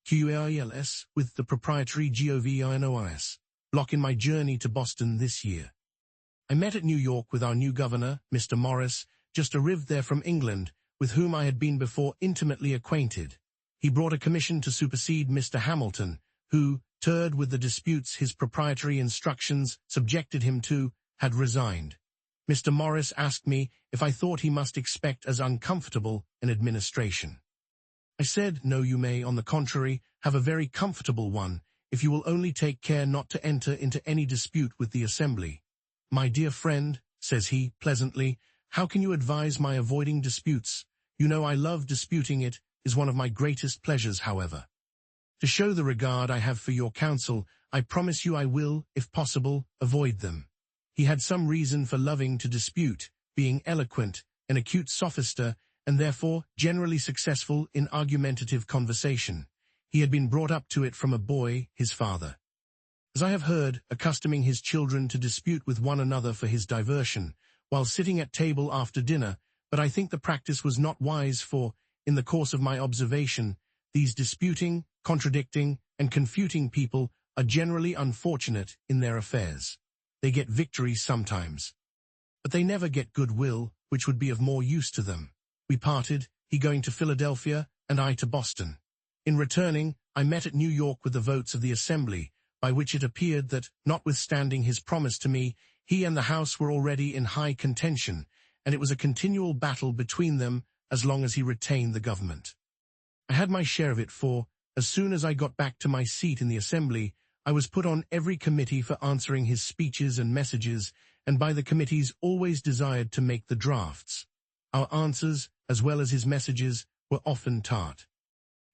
QAILS with the Proprietary GOVINOIS block in my journey to Boston this year. I met at New York with our new governor, Mr. Morris, just arrived there from England, with whom I had been before intimately acquainted. He brought a commission to supersede Mr. Hamilton, who, turred with the disputes his proprietary instructions subjected him to, had resigned. Mr. Morris asked me if I thought he must expect as uncomfortable an administration. I said, no, you may, on the contrary, have a very comfortable one, if you will only take care not to enter into any dispute with the Assembly. My dear friend, says he, pleasantly, how can you advise my avoiding disputes? You know I love disputing, it is one of my greatest pleasures, however. To show the regard I have for your counsel, I promise you I will, if possible, avoid them. He had some reason for loving to dispute, being eloquent, an acute sophister, and therefore generally successful in argumentative conversation. He had been brought up to it from a boy, his father, as I have heard, accustoming his children to dispute with one another for his diversion, while sitting at table after dinner, but I think the practice was not wise for, in the course of my observation, these disputing, contradicting, and confuting people are generally unfortunate in their affairs. They get victories sometimes, but they never get goodwill, which would be of more use to them. We parted, he going to Philadelphia, and I to Boston. In returning, I met at New York with the votes of the Assembly, by which it appeared that, notwithstanding his promise to me, he and the House were already in high contention, and it was a continual battle between them as long as he retained the government. I had my share of it, for, as soon as I got back to my seat in the Assembly, I was put on every committee for answering his speeches and messages, and by the committees always desired to make the drafts. Our answers, as well as his messages, were often tart,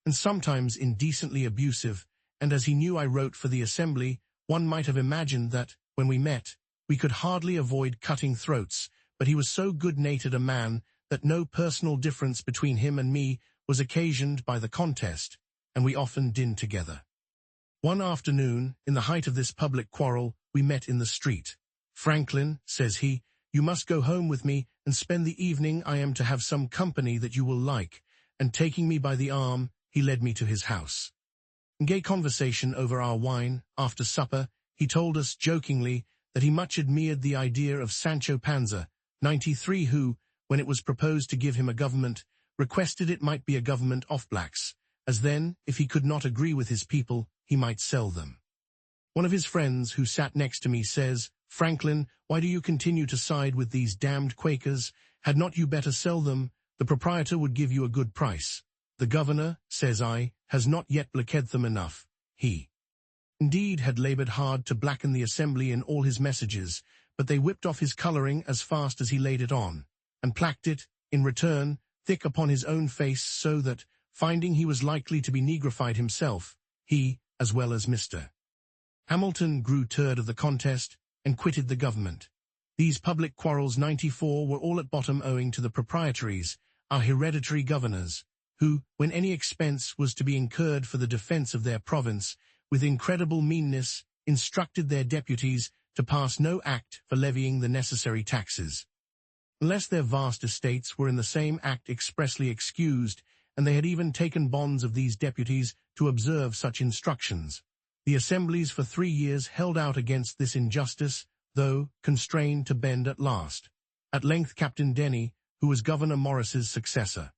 and sometimes indecently abusive, and as he knew I wrote for the Assembly, one might have imagined that, when we met, we could hardly avoid cutting throats, but he was so good-natured a man that no personal difference between him and me was occasioned by the contest, and we often dinned together. One afternoon, in the height of this public quarrel, we met in the street. Franklin, says he, you must go home with me and spend the evening. I am to have some company that you will like, and taking me by the arm, he led me to his house. In gay conversation over our wine, after supper, he told us jokingly that he much admired the idea of Sancho Panza, 93, who, when it was proposed to give him a government, requested it might be a government of blacks, as then, if he could not agree with his people, he might sell them. One of his friends who sat next to me says, Franklin, why do you continue to side with these damned Quakers? Had not you better sell them? The proprietor would give you a good price. The governor, says I, has not yet blacked them enough. He, indeed, had labored hard to blacken the Assembly in all his messages, but they whipped off his coloring as fast as he laid it on, and placked it, in return, thick upon his own face, so that, finding he was likely to be negrified himself, he, as well as Mr. Hamilton, grew tired of the contest, and quitted the government. These public quarrels 94 were all at bottom owing to the proprietaries, our hereditary governors, who, when any expense was to be incurred for the defense of their province, with incredible meanness, instructed their deputies to pass no act for levying the necessary taxes, unless their vast estates were in the same act expressly excused, and they had even taken bonds of these deputies to observe such instructions. The assemblies for 3 years held out against this injustice, though constrained to bend at last. At length Captain Denny, who was Governor Morris's successor,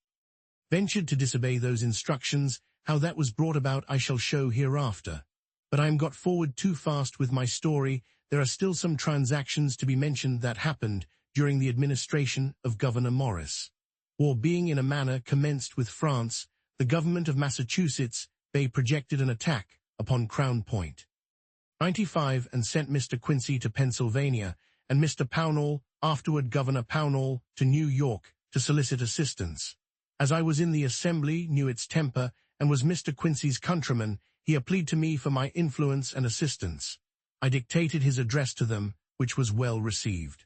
ventured to disobey those instructions. How that was brought about I shall show hereafter. But I am got forward too fast with my story. There are still some transactions to be mentioned that happened during the administration of Governor Morris. War being in a manner commenced with France, the government of Massachusetts projected an attack upon Crown Point 95 and sent Mr. Quincy to Pennsylvania and Mr. Pownall, afterward Governor Pownall, to New York to solicit assistance. As I was in the Assembly, knew its temper, and was Mr. Quincy's countryman, he applied to me for my influence and assistance. I dictated his address to them, which was well received.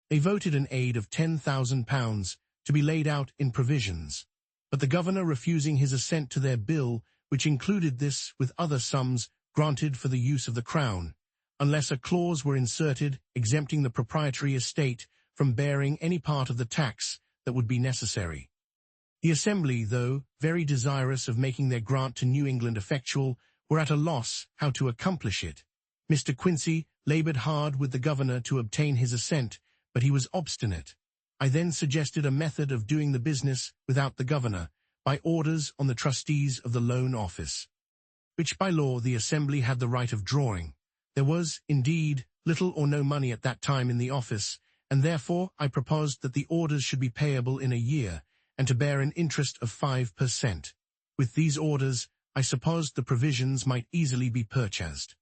They voted an aid of £10,000 to be laid out in provisions, but the governor refusing his assent to their bill, which included this with other sums granted for the use of the crown, unless a clause were inserted exempting the proprietary estate from bearing any part of the tax that would be necessary. The Assembly, though very desirous of making their grant to New England effectual, were at a loss how to accomplish it. Mr. Quincy labored hard with the governor to obtain his assent, but he was obstinate. I then suggested a method of doing the business without the governor, by orders on the trustees of the loan office, which by law the Assembly had the right of drawing. There was, indeed, little or no money at that time in the office, and therefore I proposed that the orders should be payable in a year, and to bear an interest of 5%. With these orders, I supposed the provisions might easily be purchased.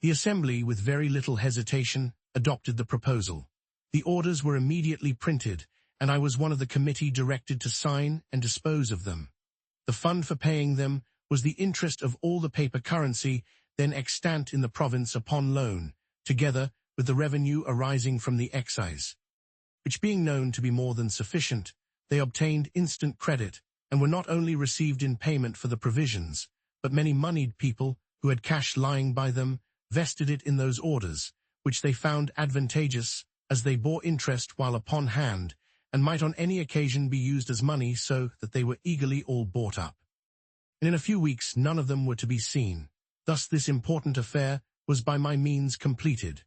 The Assembly, with very little hesitation, adopted the proposal. The orders were immediately printed, and I was one of the committee directed to sign and dispose of them. The fund for paying them was the interest of all the paper currency then extant in the province upon loan, together with the revenue arising from the excise, which being known to be more than sufficient, they obtained instant credit, and were not only received in payment for the provisions, but many moneyed people, who had cash lying by them, vested it in those orders, which they found advantageous, as they bore interest while upon hand, and might on any occasion be used as money, so that they were eagerly all bought up. And in a few weeks none of them were to be seen. Thus this important affair was by my means completed.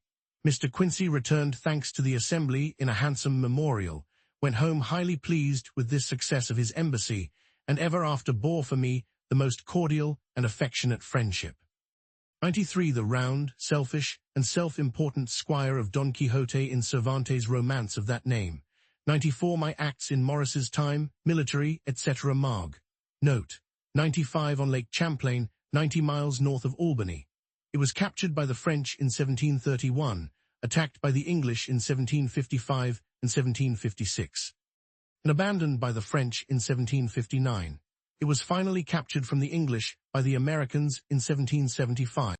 Mr. Quincy returned thanks to the Assembly in a handsome memorial, went home highly pleased with this success of his embassy, and ever after bore for me the most cordial and affectionate friendship. 93. The round, selfish, and self-important squire of Don Quixote in Cervantes' romance of that name. 94. My acts in Morris's time, military, etc. Marg. Note. 95. On Lake Champlain, 90 miles north of Albany. It was captured by the French in 1731, attacked by the English in 1755 and 1756, and abandoned by the French in 1759. It was finally captured from the English by the Americans in 1775.